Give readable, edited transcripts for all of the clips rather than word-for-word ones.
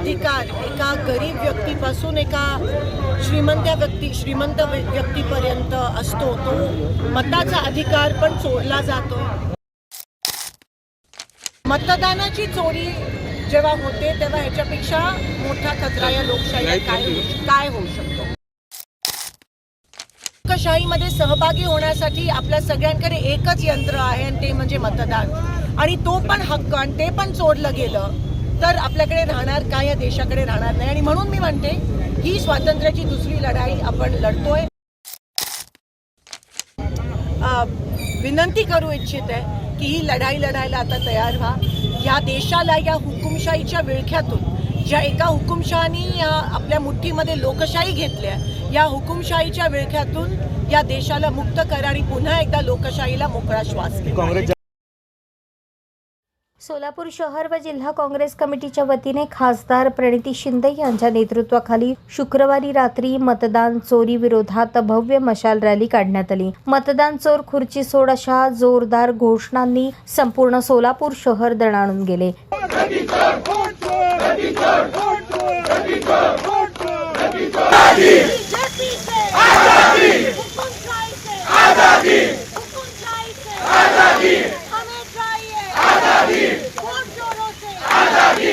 अधिकार एका गरीब व्यक्तीपासून एका श्रीमंत व्यक्तीपर्यंत असतो, तो मताचा अधिकार पण चोरला जातो। मतदानाची चोरी जेव्हा होते तेव्हा ह्याच्यापेक्षा मोठा खतरा या लोकशाहीला काय होऊ शकतो। लोकशाहीमध्ये सहभागी होण्यासाठी आपल्या सगळ्यांकडे एकच यंत्र आहे आणि ते म्हणजे मतदान, आणि तो पण हक्क आणि ते पण चोरलं गेलं तर आपल्याकडे राहणार काय, या देशाकडे राहणार नाही। आणि म्हणून मी म्हणते ही स्वातंत्र्याची दुसरी लढाई आपण लढतोय। विनंती करू इच्छिते की ही लढाई लढायला आता तयार व्हा। या देशाला या हुकुमशाहीच्या विळख्यातून, ज्या एका हुकुमशहानी या आपल्या मुठ्ठीमध्ये लोकशाही घेतल्या, या हुकुमशाहीच्या विळख्यातून या देशाला मुक्त करा आणि पुन्हा एकदा लोकशाहीला मोकळा श्वास द्या। सोलापूर शहर व जिल्हा काँग्रेस कमिटीच्या वतीने खासदार प्रणिती शिंदे यांच्या नेतृत्वाखाली शुक्रवारी रात्री मतदान चोरी विरोधात भव्य मशाल रॅली काढण्यात आली। मतदान चोर खुर्ची सोड अशा जोरदार घोषणांनी संपूर्ण सोलापूर शहर दणाणून गेले।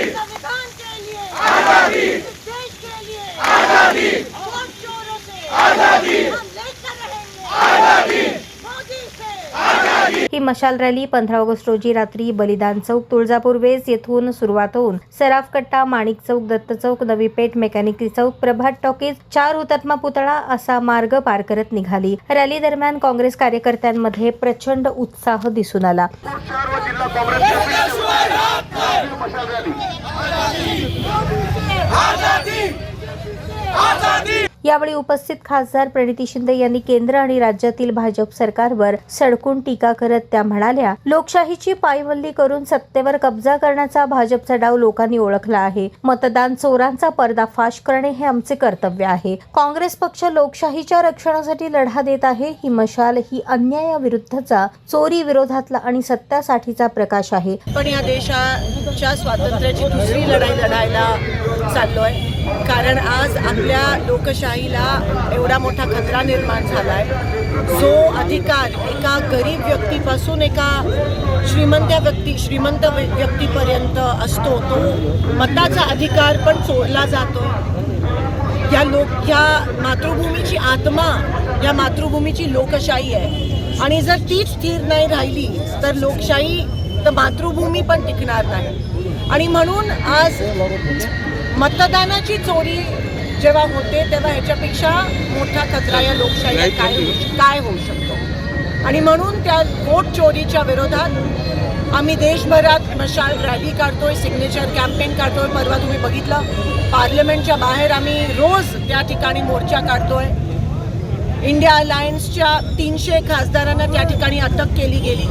संविधान के लिए आजादी, देश के लिए आजादी, वोट चोरों से आजादी, हम लेकर रहेंगे आजादी, मोदी से आजादी। ही मशाल रॅली 15 ऑगस्ट रोजी रात्री बलिदान चौक, तुळजापूर वेस येथून सुरुवात होऊन सराफ कट्टा, माणिक चौक, दत्त चौक, नवी पेठ, मेकॅनिकल चौक, प्रभात टॉकीज, 4 हुतात्मा पुतळा असा मार्ग पार करत निघाली। रॅली दरम्यान काँग्रेस कार्यकर्त्यांमध्ये प्रचंड उत्साह दिसून आला। यावेळी उपस्थित खासदार प्रणिती शिंदे यांनी केंद्र आणि राज्यातील भाजप सरकारवर सडकून टीका करत त्या म्हणाल्या, लोकशाहीची पायमल्ली करून सत्तेवर कब्जा करण्याचा भाजपचा डाव लोकांनी ओळखला आहे। मतदान चोरांचा पर्दाफाश करणे हे आमचे कर्तव्य आहे। काँग्रेस पक्ष लोकशाहीच्या रक्षणासाठी लढा देत आहे। ही मशाल ही अन्यायाविरुद्धचा, चोरी विरोधातला आणि सत्यासाठीचा प्रकाश आहे। पण या देशाच्या स्वातंत्र्याची दुसरी लढाई लढायला चाललोय, कारण आज आपल्या लोकशाहीला एवढा मोठा खतरा निर्माण झालाय। जो अधिकार एका गरीब व्यक्तीपासून एका श्रीमंत व्यक्तीपर्यंत असतो, तो मताचा अधिकार पण चोरला जातो। या मातृभूमीची आत्मा, या मातृभूमीची लोकशाही आहे, आणि जर तीच स्थिर नाही राहिली तर लोकशाही, तर मातृभूमी पण टिकणार नाही। आणि म्हणून आज मतदानाची चोरी जेव्हा होते तेव्हा ह्याच्यापेक्षा मोठा खतरा या लोकशाहीला काय होऊ शकतो। आणि म्हणून त्या वोट चोरीच्या विरोधात आम्ही देशभरात मशाल रॅली काढतोय, सिग्नेचर कॅम्पेन काढतोय। परवा तुम्ही बघितलं, पार्लमेंटच्या बाहेर आम्ही रोज त्या ठिकाणी मोर्चा काढतोय। इंडिया अलायन्सच्या 300 खासदारांना त्या ठिकाणी अटक केली गेली।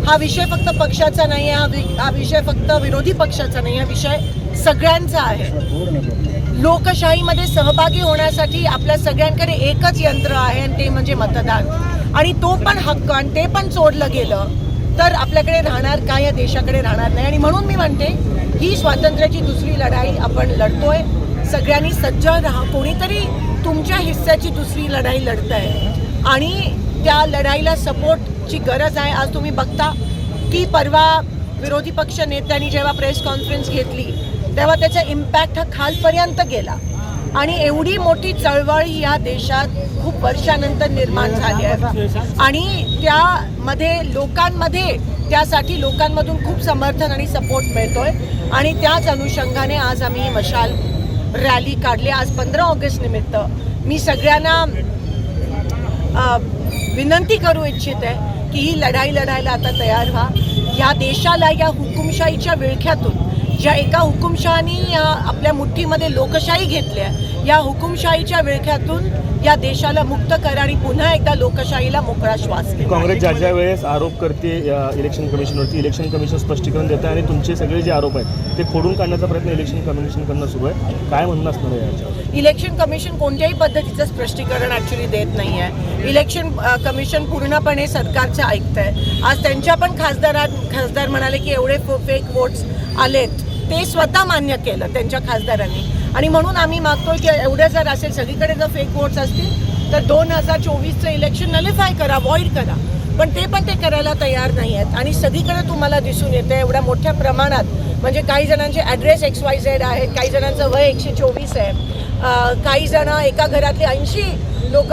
हा विषय फक्त पक्षाचा नाही आहे, हा विषय फक्त विरोधी पक्षाचा नाही, हा विषय सगळ्यांचा आहे। लोकशाहीमध्ये सहभागी होण्यासाठी आपल्या सगळ्यांकडे एकच यंत्र आहे आणि ते म्हणजे मतदान, आणि तो पण हक्क आणि ते पण चोरलं गेलं तर आपल्याकडे राहणार काय, या देशाकडे राहणार नाही। आणि म्हणून मी म्हणते ही स्वातंत्र्याची दुसरी लढाई आपण लढतोय। सगळ्यांनी सज्ज राहा, कोणीतरी तुमच्या हिस्साची दुसरी लढाई लढतंय आणि त्या लढाईला सपोर्टची गरज आहे। आज तुम्ही बघता की परवा विरोधी पक्ष नेत्यांनी जेव्हा प्रेस कॉन्फरन्स घेतली तेव्हा त्याचा इम्पॅक्ट हा खालपर्यंत गेला, आणि एवढी मोठी चळवळ या देशात खूप वर्षानंतर निर्माण झाली आहे, आणि त्यामध्ये लोकांमध्ये, त्यासाठी लोकांमधून खूप समर्थन आणि सपोर्ट मिळतोय। आणि त्याच अनुषंगाने आज आम्ही मशाल रॅली काढली। आज 15 ऑगस्ट निमित्त मी सगळ्यांना विनंती करू इच्छिते की ही लढाई लढायला आता तयार व्हा। या देशाला या हुकुमशाहीच्या विळख्यातून, ज्या एका हुकुमशहानी या आपल्या मुठ्ठीमध्ये लोकशाही घेतल्या, या हुकुमशाहीच्या विळख्यातून या देशाला मुक्त करा आणि पुन्हा एकदा लोकशाहीला मोकळा श्वास द्या। काँग्रेस ज्या वेळेस आरोप करते इलेक्शन कमिशनवरती, इलेक्शन कमिशन स्पष्टीकरण देतं आणि तुमचे सगळे जे आरोप आहेत ते खोडून काढण्याचा प्रयत्न इलेक्शन कमिशन करणं सुरू आहे, काय म्हणणं असणार आहे याच्यावर? इलेक्शन कमिशन कोणत्याही पद्धतीचं स्पष्टीकरण ॲक्च्युली देत नाही आहे। इलेक्शन कमिशन पूर्णपणे सरकारचं ऐकतंय। आज त्यांच्या पण खासदार म्हणाले की एवढे फेक वोट्स आलेत ते स्वतः मान्य केलं त्यांच्या खासदारांनी. आणि म्हणून आम्ही मागतोय की एवढं जर असेल, सगळीकडे जर फेक वोट्स असतील तर 2024चं इलेक्शन नलिफाय करा, अवॉइड करा. पण ते करायला तयार नाही आहेत. आणि सगळीकडे तुम्हाला दिसून येतं एवढ्या मोठ्या प्रमाणात, म्हणजे काही जणांचे ॲड्रेस XYZ आहेत, काही जणांचं वय 124 आहे, काही जण एका घरातले 80 लोक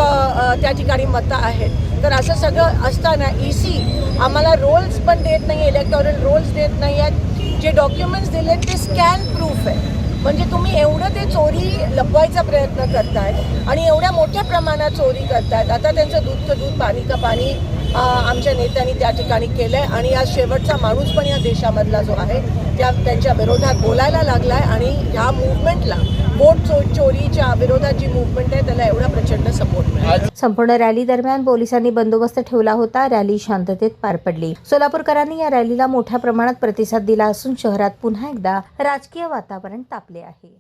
त्या ठिकाणी मतं आहेत. तर असं सगळं असताना EC आम्हाला रोल्स पण देत नाही, इलेक्टोरल रोल्स देत नाही आहेत. जे डॉक्युमेंट्स दिले ते स्कॅन प्रूफ आहे. म्हणजे तुम्ही एवढं ते चोरी लपवायचा प्रयत्न करताय आणि एवढ्या मोठ्या प्रमाणात चोरी करतायत. आता त्यांचं दूध का दूध पाणी का पाणी आमच्या नेत्यांनी त्या ठिकाणी केलं आहे. आणि आज शेवटचा माणूस पण या देशामधला जो आहे त्यांच्या विरोधात बोलायला लागला आहे. आणि ह्या मूव्हमेंटला, वोट चोरीच्या विरोधात जी मूव्हमेंट आहे त्याला एवढा प्रचंड सपोर्ट मिळाला. संपूर्ण रॅली दरम्यान पोलिसांनी बंदोबस्त ठेवला होता. रॅली शांततेत पार पडली. सोलापूरकरांनी या रॅलीला मोठ्या प्रमाणात प्रतिसाद दिला असून शहरात पुन्हा एकदा राजकीय वातावरण तापले आहे.